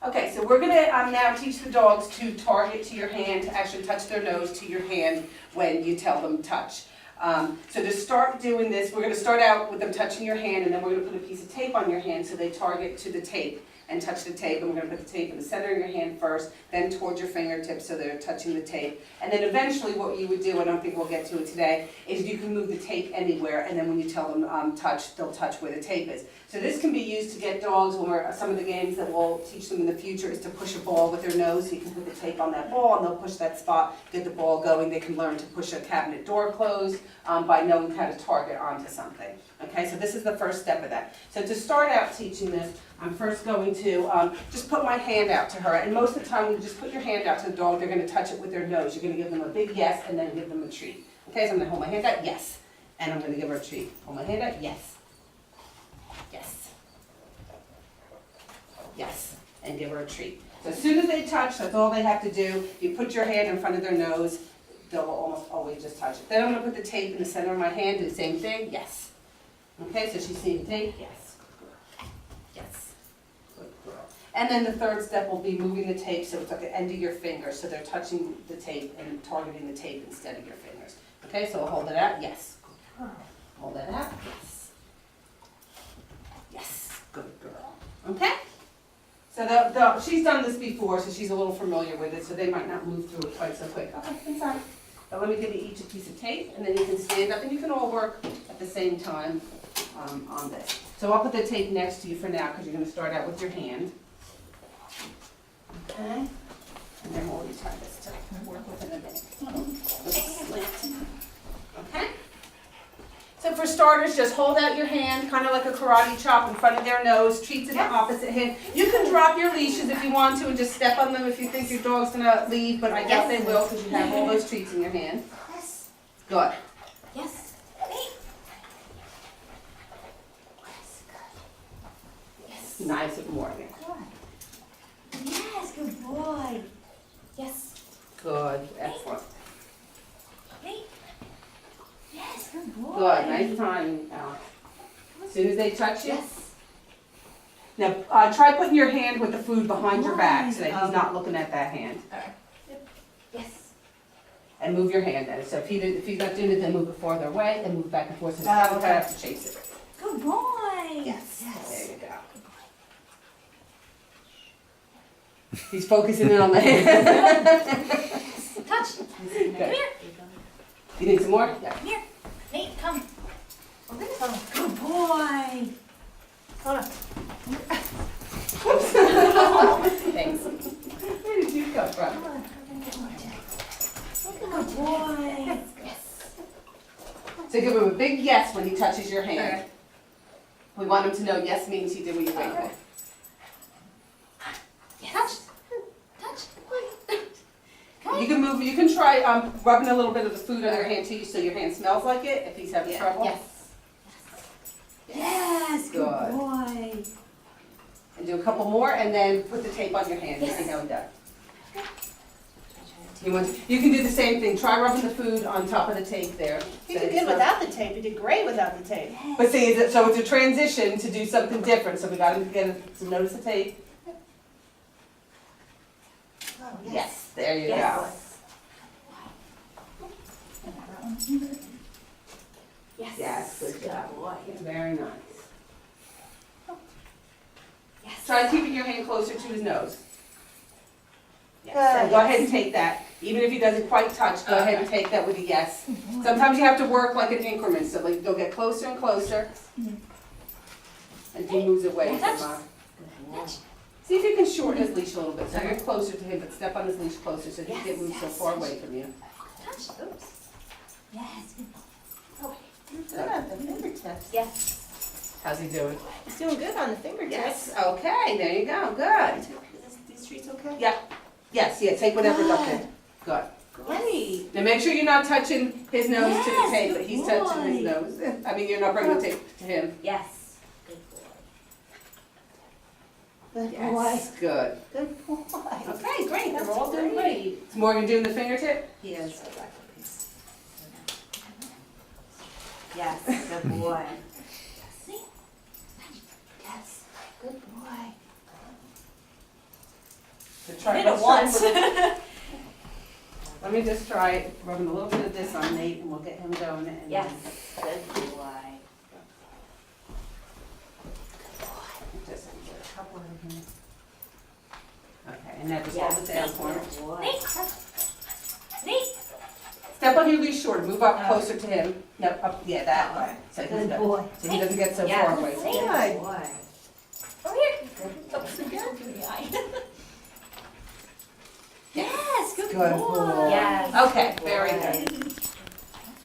Okay, so we're gonna now teach the dogs to target to your hand, to actually touch their nose to your hand when you tell them touch. So to start doing this, we're gonna start out with them touching your hand, and then we're gonna put a piece of tape on your hand so they target to the tape and touch the tape. And we're gonna put the tape in the center of your hand first, then towards your fingertips so they're touching the tape. And then eventually what you would do, I don't think we'll get to it today, is you can move the tape anywhere, and then when you tell them touch, they'll touch where the tape is. So this can be used to get dogs, when we're, some of the games that we'll teach them in the future is to push a ball with their nose. So you can put the tape on that ball and they'll push that spot, get the ball going. They can learn to push a cabinet door closed by knowing how to target onto something. Okay, so this is the first step of that. So to start out teaching this, I'm first going to just put my hand out to her. And most of the time, when you just put your hand out to the dog, they're gonna touch it with their nose. You're gonna give them a big yes and then give them a treat. Okay, so I'm gonna hold my hand out, yes. And I'm gonna give her a treat. Hold my hand out, yes. Yes. Yes, and give her a treat. So as soon as they touch, that's all they have to do. You put your hand in front of their nose, they'll almost always just touch it. Then I'm gonna put the tape in the center of my hand, do the same thing, yes. Okay, so she's seeing the tape, yes. Yes. Good girl. And then the third step will be moving the tape so it's at the end of your finger, so they're touching the tape and targeting the tape instead of your fingers. Okay, so we'll hold it out, yes. Good girl. Hold that out, yes. Yes, good girl. Okay? So she's done this before, so she's a little familiar with it, so they might not move through it quite so quick. Okay, inside. But let me give you each a piece of tape, and then you can stand up, and you can all work at the same time on this. So I'll put the tape next to you for now, because you're going to start out with your hand. Okay? And then we'll try this to work with it a minute. Okay? So for starters, just hold out your hand, kind of like a karate chop in front of their nose, treats in the opposite hand. You can drop your leashes if you want to and just step on them if you think your dog's going to leave, but I doubt they will because you have all those treats in your hand. Yes. Good. Yes. Yes. Nice and Morgan. Good. Yes, good boy. Yes. Good. Excellent. Hey. Yes, good boy. Good. Nice timing, Alex. As soon as they touch you. Yes. Now, try putting your hand with the food behind your back so that he's not looking at that hand. Yes. And move your hand then. So if he's not doing it, then move it farther away and move back and forth. So you kind of have to chase it. Good boy. Yes. Yes. There you go. He's focusing in on the hand. Touch. Come here. You need some more? Yeah. Come here. Nate, come. Good boy. Hold on. Thanks. Where did you come from? Good boy. Yes. So give him a big yes when he touches your hand. We want him to know yes means he did what you waited for. Yes. Touch. You can move. You can try rubbing a little bit of the food on your hand too, so your hand smells like it. If he's having trouble. Yes. Yes. Good Good. boy. And do a couple more, and then put the tape on your hand. Yes. And see how he does. You can do the same thing. Try rubbing the food on top of the tape there. He did good without the tape. He did great without the tape. But see, so it's a transition to do something different. So we got him to get some notice of tape. Oh, Yes, there you Yes. Yes. Yes, good job. boy. go. Very nice. Yes. Try keeping your hand closer to his nose. Yes. Good. And go ahead and take that. Even if he doesn't quite touch, go ahead and take that with a yes. Sometimes you have to work like an increment, so like they'll get closer and closer. And he moves away Touch. from Touch. See if you can shorten his leash a little bit, so you're closer to him, but step on his leash closer so he Yes, can't move so yes, far touch. away from you. Touch. Oops. Yes. Good boy. You're good on the fingertips. Yes. How's he doing? He's doing good on the fingertips. Yes, okay, there you go, good. These treats okay? Yeah, yes, yeah, take whatever's up there. Good. Great. Now make sure you're not touching his nose to the Yes, tape, good but he's touching his boy. nose. I mean, you're not bringing the tape to him. Yes. Good boy. Good Yes, good. boy. Good boy. Okay, great, they're That's all doing great. great. Is Morgan doing the fingertip? He is. Yes, good boy. See? Yes. Good boy. try. Did it let's try once. Let me just try rubbing a little bit of this on Nate and we'll get him going. And Yes, then good boy. just get a couple in here. Okay, and now just Yes, hold it down for him. Good boy. Nate, Nate. Step on your leash short, move up closer to him. No, up, yeah, that way. So he's Good not- boy. So he doesn't get so Yes. far away. Good Good. boy. Over here. Yes, good Good boy. boy. Yes. Okay, Good very boy. good.